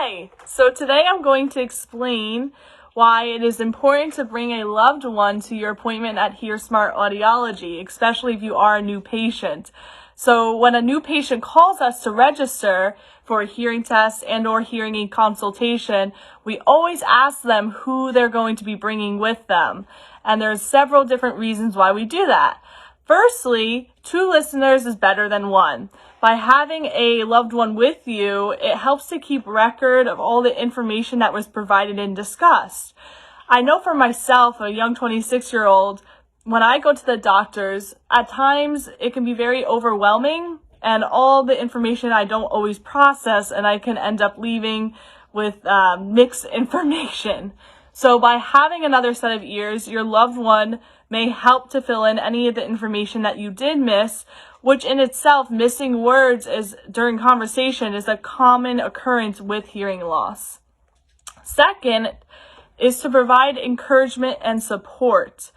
Hi! So today I'm going to explain why it is important to bring a loved one to your appointment at HearSmart Audiology, especially if you are a new patient. So when a new patient calls us to register for a hearing test and or hearing aid consultation, we always ask them who they're going to be bringing with them. And there's several different reasons why we do that. Firstly, 2 listeners is better than 1. By having a loved one with you, it helps to keep record of all the information that was provided and discussed. I know for myself, a young 26-year-old, when I go to the doctors, at times it can be very overwhelming and all the information I don't always process, and I can end up leaving with mixed information. So by having another set of ears, your loved one may help to fill in any of the information that you did miss, which in itself, missing words during conversation is a common occurrence with hearing loss. Second is to provide encouragement and support.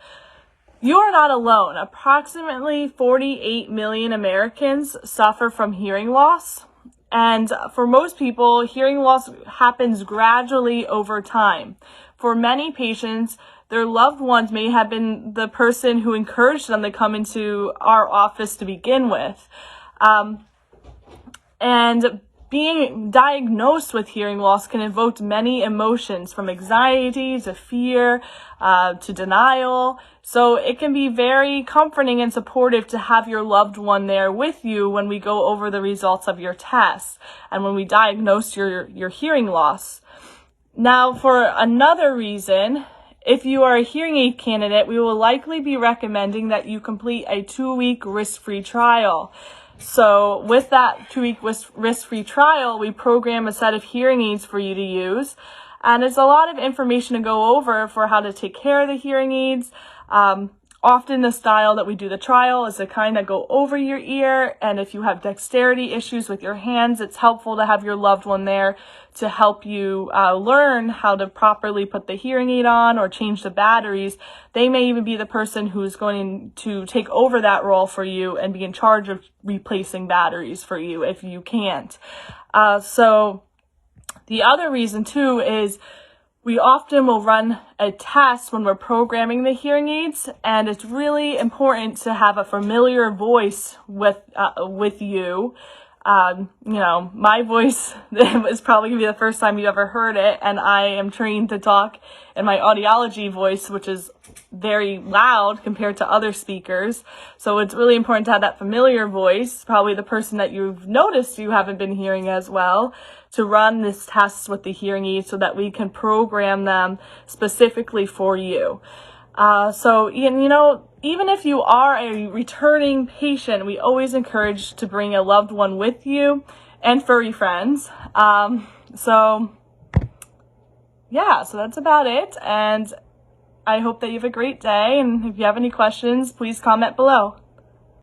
You are not alone. Approximately 48 million Americans suffer from hearing loss. And for most people, hearing loss happens gradually over time. For many patients, their loved ones may have been the person who encouraged them to come into our office to begin with. And being diagnosed with hearing loss can evoke many emotions, from anxiety to fear to denial. So it can be very comforting and supportive to have your loved one there with you when we go over the results of your tests and when we diagnose your hearing loss. Now, for another reason, if you are a hearing aid candidate, we will likely be recommending that you complete a 2-week risk-free trial. So with that 2-week risk-free trial, we program a set of hearing aids for you to use. And it's a lot of information to go over for how to take care of the hearing aids. Often the style that we do the trial is to kind of go over your ear, and if you have dexterity issues with your hands, it's helpful to have your loved one there to help you learn how to properly put the hearing aid on or change the batteries. They may even be the person who's going to take over that role for you and be in charge of replacing batteries for you if you can't. So the other reason too is we often will run a test when we're programming the hearing aids, and it's really important to have a familiar voice with you. My voice is probably going to be the first time you ever heard it, and I am trained to talk in my audiology voice, which is very loud compared to other speakers. So it's really important to have that familiar voice, probably the person that you've noticed you haven't been hearing as well, to run this test with the hearing aids so that we can program them specifically for you. So even if you are a returning patient, we always encourage to bring a loved one with you and furry friends. So that's about it. And I hope that you have a great day. And if you have any questions, please comment below.